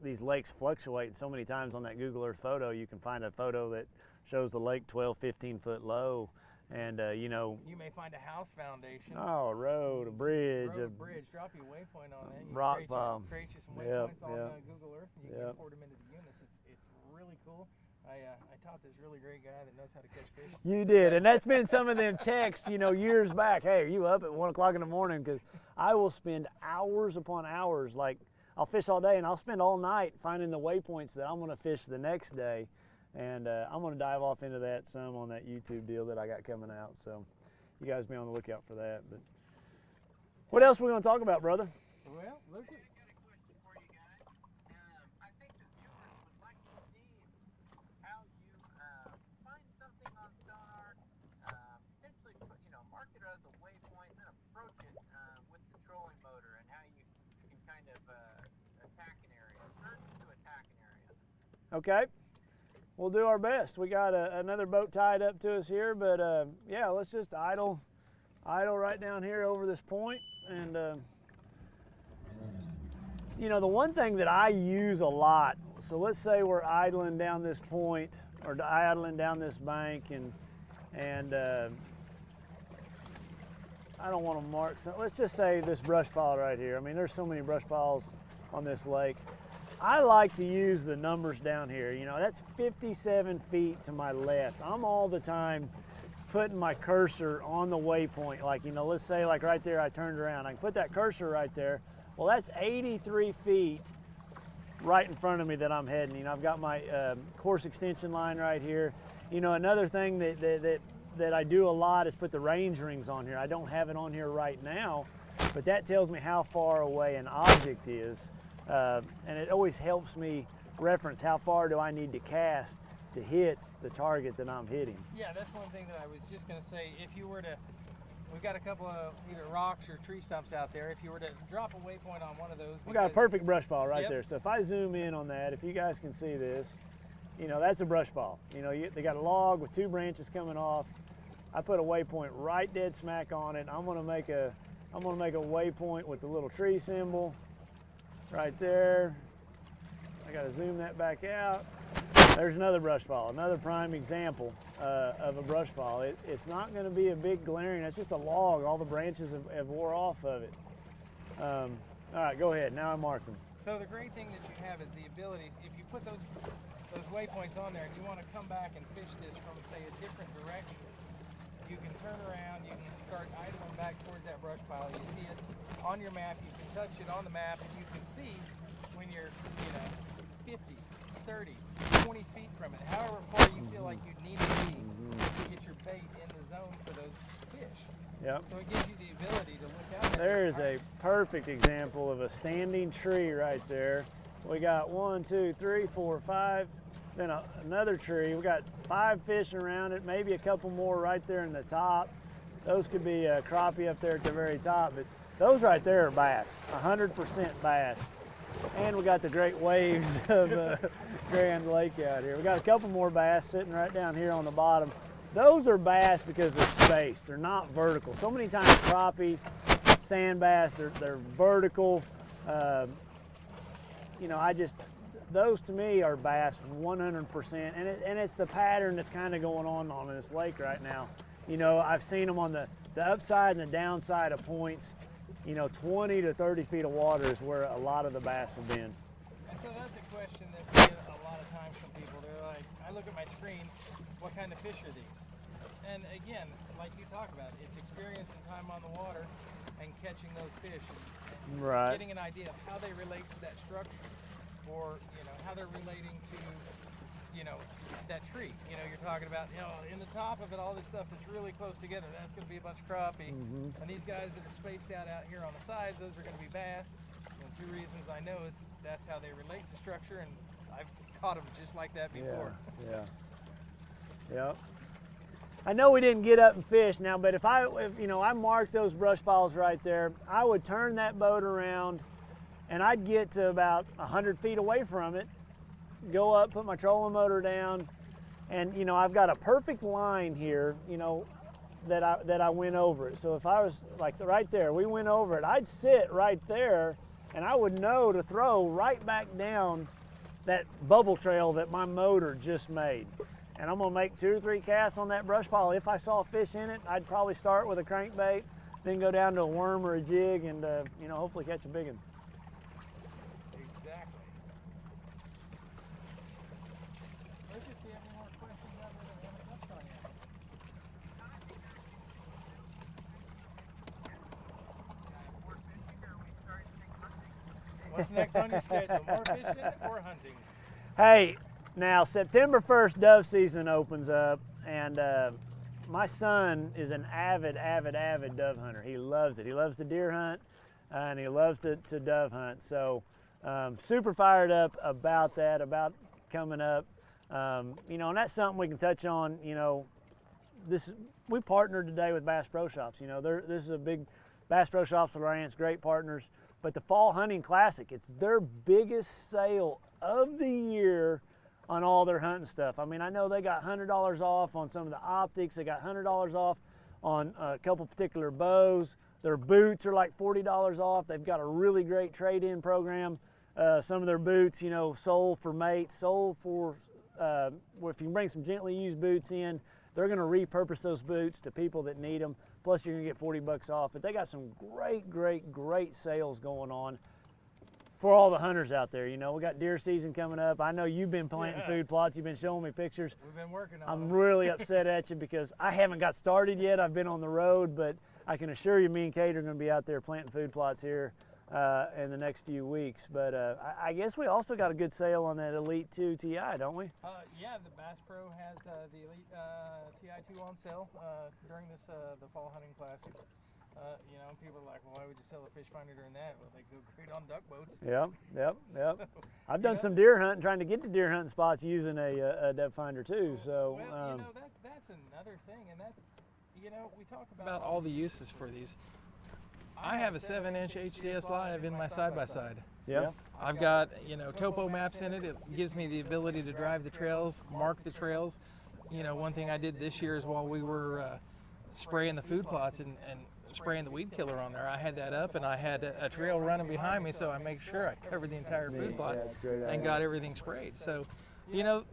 these lakes fluctuate so many times. On that Google Earth photo, you can find a photo that shows the lake 12, 15 foot low, and you know. You may find a house foundation. Oh, a road, a bridge, a bridge. Drop your waypoint on there. You rock create pile. Create you some Yep, waypoints on yep. Google Earth, and you can import them into the units. It's really cool. I taught this really great guy that knows how to catch fish. You did, and that's been some of them texts, you know, years back. Hey, are you up at 1 o'clock in the morning? Because I will spend hours upon hours. Like, I'll fish all day, and I'll spend all night finding the waypoints that I'm going to fish the next day. And I'm going to dive off into that some on that YouTube deal that I got coming out. So you guys be on the lookout for that. But what else are we going to talk about, brother? Well, look at. I got a question for you guys. I think the viewers would like to see how you find something on Sonar, potentially mark it as a waypoint, then approach it with the trolling motor, and how you can kind of attack an area, search to attack an area. Okay. We'll do our best. We got another boat tied up to us here, but yeah, let's just idle right down here over this point. And you know, the one thing that I use a lot, so let's say we're idling down this point or idling down this bank, and I don't want to mark some, let's just say this brush pile right here. I mean, there's so many brush piles on this lake. I like to use the numbers down here. You know, that's 57 feet to my left. I'm all the time putting my cursor on the waypoint. Like, you know, let's say like right there, I turned around. I can put that cursor right there. Well, that's 83 feet right in front of me that I'm heading. You know, I've got my course extension line right here. You know, another thing that I do a lot is put the range rings on here. I don't have it on here right now, but that tells me how far away an object is. And it always helps me reference how far do I need to cast to hit the target that I'm hitting. Yeah, that's one thing that I was just going to say. If you were to, we've got a couple of either rocks or tree stumps out there. If you were to drop a waypoint on one of those, We got a perfect brush pile right Yep. there. So if I zoom in on that, if you guys can see this, you know, that's a brush pile. You know, they got a log with 2 branches coming off. I put a waypoint right dead smack on it. I'm gonna make a waypoint with the little tree symbol right there. I gotta zoom that back out. There's another brush pile, another prime example of a brush pile. It's not gonna be a big glaring, it's just a log. All the branches have wore off of it. All right, go ahead, now I marked them. So the great thing that you have is the ability, if you put those waypoints on there and you want to come back and fish this from, say, a different direction, you can turn around, you can start idling back towards that brush pile. You see it on your map, you can touch it on the map, and you can see when you're, 50, 30, 20 feet from it, however far you feel like you need to be to get your bait in the zone for those fish. Yep. So it gives you the ability to look out there. There's a perfect example of a standing tree right there. We got 1, 2, 3, 4, 5, then another tree. We got 5 fishing around it, maybe a couple more right there in the top. Those could be crappie up there at the very top, but Those right there are bass, 100% bass. And we got the great waves of Grand Lake out here. We got a couple more bass sitting right down here on the bottom. Those are bass because they're spaced. They're not vertical. So many times crappie, sand bass, they're vertical. You know, those to me are bass 100%. And it's the pattern that's kind of going on this lake right now. You know, I've seen them on the upside and the downside of points. You know, 20 to 30 feet of water is where a lot of the bass have been. And so that's a question that we get a lot of times from people. They're like, I look at my screen, what kind of fish are these? And again, like you talk about, it's experience and time on the water and catching those fish and Right. getting an idea of how they relate to that structure, or, you know, how they're relating to, you know, that tree. You know, you're talking about, you know, in the top of it, all this stuff is really close together. That's going to be a bunch of crappie. And these guys that are spaced out here on the sides, those are going to be bass. And two reasons I know is that's how they relate to structure, and I've caught them just like that before. Yeah. Yep. I know we didn't get up and fish now, but if you know, I marked those brush piles right there, I would turn that boat around and I'd get to about 100 feet away from it, go up, put my trolling motor down, and you know, I've got a perfect line here, you know, that I went over it. So if I was like right there, we went over it, I'd sit right there and I would know to throw right back down that bubble trail that my motor just made. And I'm gonna make 2 or 3 casts on that brush pile. If I saw a fish in it, I'd probably start with a crankbait, then go down to a worm or a jig, and you know, hopefully catch a big one. Exactly. Let's just see if you have any more questions out there that we haven't touched on yet. More fishing, or we start to think hunting? What's next on your schedule? More fishing or hunting? Hey, now September 1st, dove season opens up, and my son is an avid dove hunter. He loves it. He loves to deer hunt, and he loves to dove hunt. So super fired up about that, about coming up. You know, and that's something we can touch on. You know, we partnered today with Bass Pro Shops. You know, this is a big Bass Pro Shops, Lowrance, great partners. But the Fall Hunting Classic, it's their biggest sale of the year on all their hunting stuff. I mean, I know they got $100 off on some of the optics. They got $100 off on a couple particular bows. Their boots are like $40 off. They've got a really great trade-in program. Some of their boots, you know, sold for mates, sold for, if you can bring some gently used boots in, they're gonna repurpose those boots to people that need them. Plus you're gonna get 40 bucks off. But they got some great sales going on for all the hunters out there. You know, we got deer season coming up. I know you've been planting food plots. You've been showing me pictures. We've been working on I'm them. really upset at you because I haven't got started yet. I've been on the road, but I can assure you me and Kate are going to be out there planting food plots here in the next few weeks. But I guess we also got a good sale on that Elite 2 TI, don't we? Yeah, the Bass Pro has the Elite TI2 on sale during this the Fall Hunting Classic. You know, people are like, well, why would you sell a fish finder during that? Well, they go great on duck boats. Yep. So, I've done some deer hunting, trying to get to deer hunting spots using a depth finder too. So, well, you know, that's another thing, and that's, you know, we talk about all the uses for these. I have a 7-inch HDS Live in my side-by-side. yeah. I've got, you know, topo maps in it. It gives me the ability to drive the trails, mark the trails. You know, one thing I did this year is while we were spraying the food plots and spraying the weed killer on there, I had that up and I had a trail running behind me, so I make sure I covered the entire food plot and got everything sprayed. So, you know,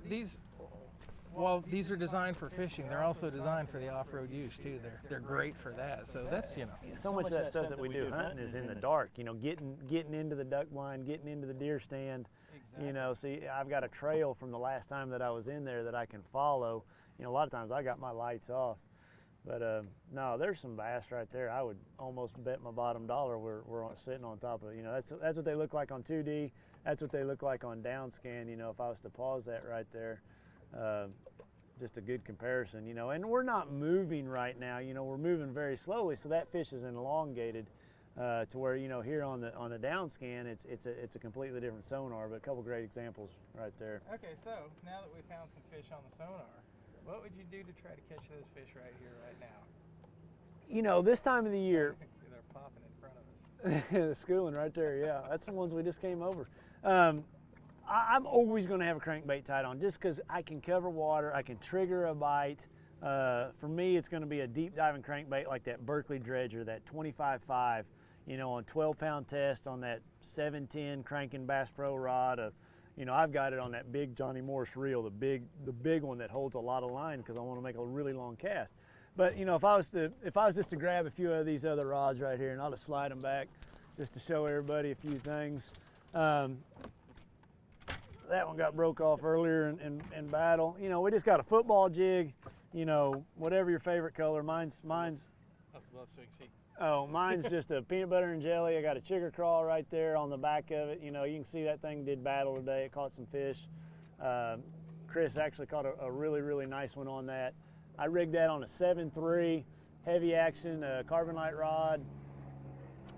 while these are designed for fishing, they're also designed for the off-road use too. They're great for that. So that's, you know. So much of that stuff that we do hunting is in the dark. You know, getting into the duck blind, getting into the deer stand. Exactly. You know, see, I've got a trail from the last time that I was in there that I can follow. You know, a lot of times I got my lights off. But no, there's some bass right there. I would almost bet my bottom dollar we're sitting on top of it. You know, that's what they look like on 2D. That's what they look like on down scan. You know, if I was to pause that right there, just a good comparison. You know, and we're not moving right now. You know, we're moving very slowly, so that fish is elongated to where, you know, here on the down scan, it's a completely different sonar. But a couple great examples right there. Okay, so now that we found some fish on the sonar, what would you do to try to catch those fish right here, right now? You know, this time of the year, They're popping in front of us. The schooling right there, yeah. That's the ones we just came over. I'm always going to have a crankbait tied on just because I can cover water, I can trigger a bite. For me, it's going to be a deep diving crankbait like that Berkeley Dredger, that 25.5, you know, on 12-pound test on that 710 cranking Bass Pro rod. You know, I've got it on that big Johnny Morse reel, the big one that holds a lot of line because I want to make a really long cast. But you know, if I was just to grab a few of these other rods right here, and I'll just slide them back just to show everybody a few things. That one got broke off earlier in battle. You know, we just got a football jig. You know, whatever your favorite color. Mine's. Up above so you can see. Oh, mine's just a peanut butter and jelly. I got a chigger crawl right there on the back of it. You know, you can see that thing did battle today. It caught some fish. Chris actually caught a really, really nice one on that. I rigged that on a 7.3 heavy action carbon light rod,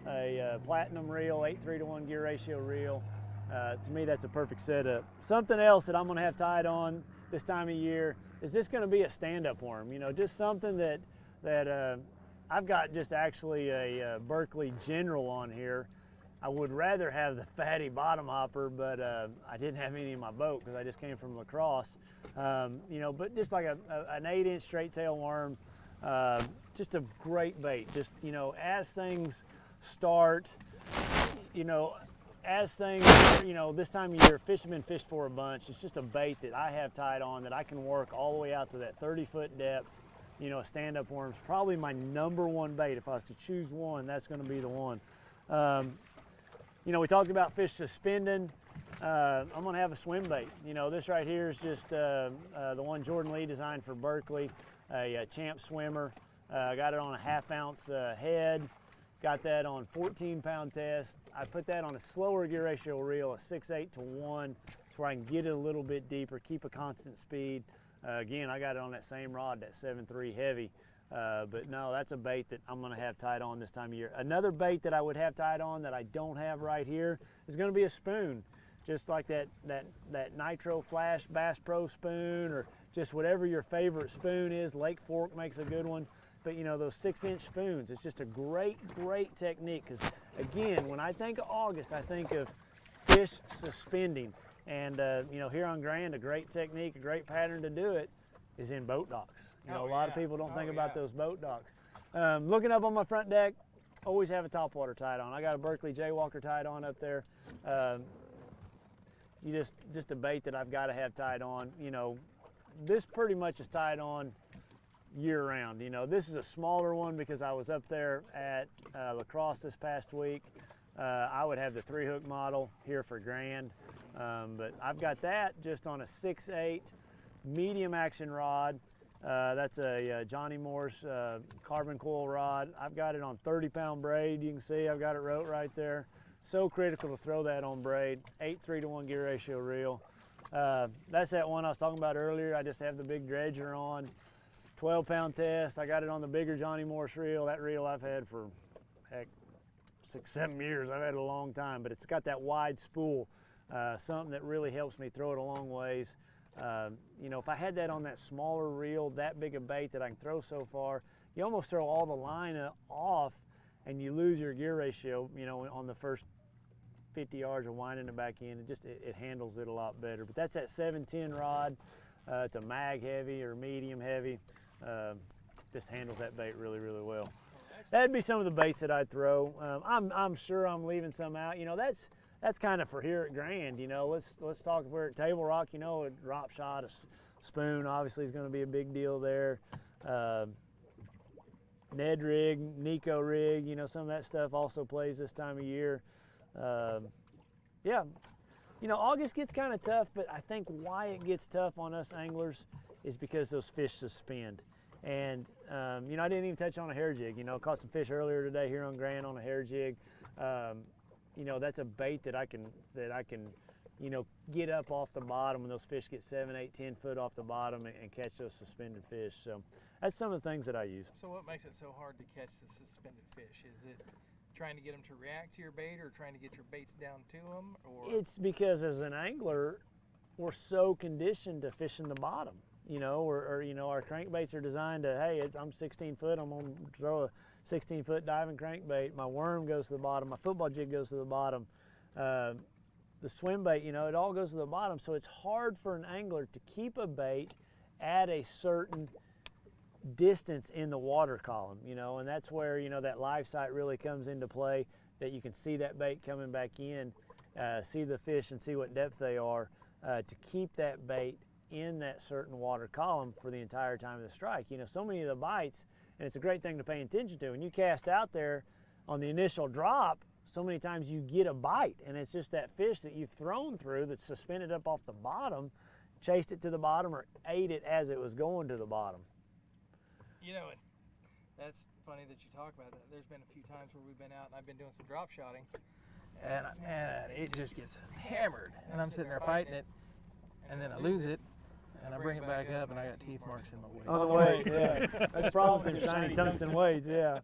a platinum reel, 8:3-to-1 gear ratio reel. To me, that's a perfect setup. Something else that I'm going to have tied on this time of year is this going to be a stand-up worm. You know, just something that I've got just actually a Berkeley General on here. I would rather have the fatty bottom hopper, but I didn't have any in my boat because I just came from La Crosse. You know, but just like an 8-inch straight tail worm, just a great bait. Just, you know, as things start, you know, you know, this time of year, fish have been fished for a bunch. It's just a bait that I have tied on that I can work all the way out to that 30-foot depth. You know, a stand-up worm's probably my #1 bait. If I was to choose one, that's going to be the one. You know, we talked about fish suspending. I'm going to have a swim bait. You know, this right here is just the one Jordan Lee designed for Berkeley, a champ swimmer. I got it on a 1/2 ounce head. Got that on 14-pound test. I put that on a slower gear ratio reel, a 6:8-to-1, so I can get it a little bit deeper, keep a constant speed. Again, I got it on that same rod, that 7.3 heavy. But no, that's a bait that I'm going to have tied on this time of year. Another bait that I would have tied on that I don't have right here is going to be a spoon, just like that Nitro Flash Bass Pro spoon, or just whatever your favorite spoon is. Lake Fork makes a good one. But you know, those 6-inch spoons, it's just a great technique, because again, when I think of August, I think of fish suspending. And you know, here on Grand, a great technique, a great pattern to do it is in boat docks. You know, a lot of people don't think about those boat docks. Looking up on my front deck, always have a topwater tied on. I got a Berkeley Jaywalker tied on up there. Just a bait that I've got to have tied on. You know, this pretty much is tied on year round. You know, this is a smaller one because I was up there at La Crosse this past week. I would have the 3-hook model here for Grand, but I've got that just on a 6.8 medium action rod. That's a Johnny Morse carbon coil rod. I've got it on 30-pound braid. You can see I've got it wrote right there. So critical to throw that on braid. 8:3-to-1 gear ratio reel. That's that one I was talking about earlier. I just have the big dredger on. 12-pound test. I got it on the bigger Johnny Morse reel. That reel I've had for, heck, 6-7 years. I've had it a long time, but it's got that wide spool, something that really helps me throw it a long ways. You know, if I had that on that smaller reel, that big a bait that I can throw so far, you almost throw all the line off and you lose your gear ratio, you know, on the first 50 yards of winding it back in. It handles it a lot better. But that's that 710 rod. It's a mag heavy or medium heavy. Just handles that bait really well. That'd be some of the baits that I'd throw. I'm sure I'm leaving some out. You know, that's kind of for here at Grand. You know, let's talk if we're at Table Rock. You know, a drop shot, a spoon obviously is going to be a big deal there. Ned rig, Nico rig. You know, some of that stuff also plays this time of year. Yeah. You know, August gets kind of tough, but I think why it gets tough on us anglers is because those fish suspend. And, you know, I didn't even touch on a hair jig. You know, caught some fish earlier today here on Grand on a hair jig. You know, that's a bait that I can, you know, get up off the bottom when those fish get 7, 8, 10 foot off the bottom and catch those suspended fish. So that's some of the things that I use. So what makes it so hard to catch the suspended fish? Is it trying to get them to react to your bait, or trying to get your baits down to them? Or it's because as an angler, we're so conditioned to fishing the bottom. you know, or you know, our crankbaits are designed to, hey, I'm 16 foot, I'm gonna throw a 16-foot diving crankbait. My worm goes to the bottom, my football jig goes to the bottom. The swim bait, you know, it all goes to the bottom. So it's hard for an angler to keep a bait at a certain distance in the water column, you know, and that's where, you know, that live sight really comes into play, that you can see that bait coming back in, see the fish and see what depth they are, to keep that bait in that certain water column for the entire time of the strike. You know, so many of the bites, and it's a great thing to pay attention to, when you cast out there on the initial drop, so many times you get a bite, and it's just that fish that you've thrown through that's suspended up off the bottom, chased it to the bottom or ate it as it was going to the bottom. You know, that's funny that you talk about that. There's been a few times where we've been out and I've been doing some drop shotting, and man, it just gets hammered, and I'm sitting there fighting it, and then I lose it, and I bring it back up, and I got teeth marks in my weight. On the weight, yeah. That's probably them shiny tungsten weights, yeah.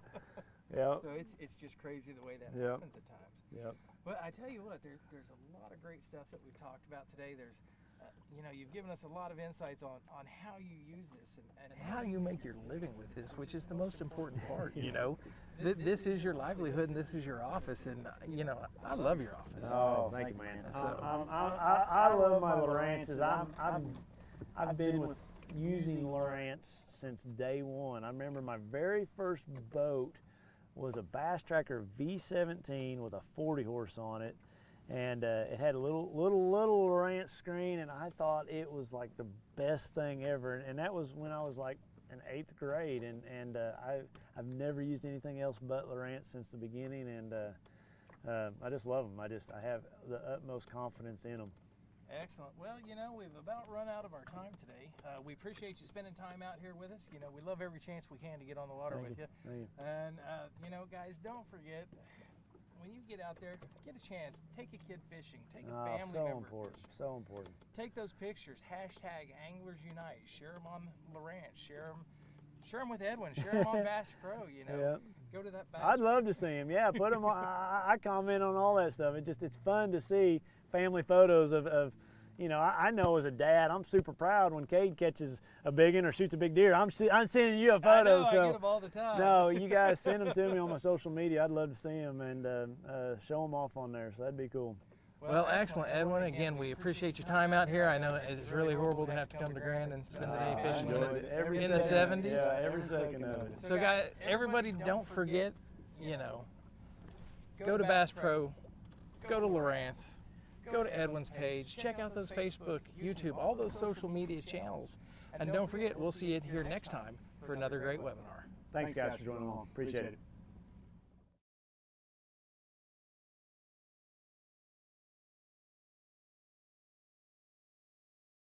Yep. So it's just crazy the way that Yep. happens at times. Yep. But I tell you what, there's a lot of great stuff that we've talked about today. There's, you know, you've given us a lot of insights on how you use this and how you make your living with this, which is the most important part. You know, this is your livelihood and this is your office, and you know, I love your office. Oh, thank you, man. So- I love my Lowrances. I've been with using Lowrance since day one. I remember my very first boat was a Bass Tracker V17 with a 40 horse on it, and it had a little Lowrance screen, and I thought it was like the best thing ever. And that was when I was like in 8th grade, and I've never used anything else but Lowrance since the beginning, and I just love them. I have the utmost confidence in them. Excellent. Well, you know, we've about run out of our time today. We appreciate you spending time out here with us. You know, we love every chance we can to get on the water with you. Thank you. And, you know, guys, don't forget, when you get out there, get a chance. Take a kid fishing. Take a family so member important, fishing. so important. Take those pictures. Hashtag Anglers Unite. Share them on Lowrance. Share them with Edwin. Share them on Bass Pro. You know, Yep. go to that Bass. I'd love to see them. Yeah, put them on. I comment on all that stuff. It's fun to see family photos of you know, I know as a dad, I'm super proud when Cade catches a big one or shoots a big deer. I'm sending you a photo. I know, so I get them all the time. no, you guys send them to me on my social media. I'd love to see them and show them off on there. So that'd be cool. Well, excellent, Edwin. Again, we appreciate your time out here. I know it's really horrible to have to come to Grand and spend the day fishing when it's in the 70s. Yeah, every second of it. So, guys, everybody, don't forget, you know, go to Bass Pro, go to Lowrance, go to Edwin's page, check out those Facebook, YouTube, all those social media channels. And don't forget, we'll see you here next time for another great webinar. Thanks, guys, for joining along. Appreciate it.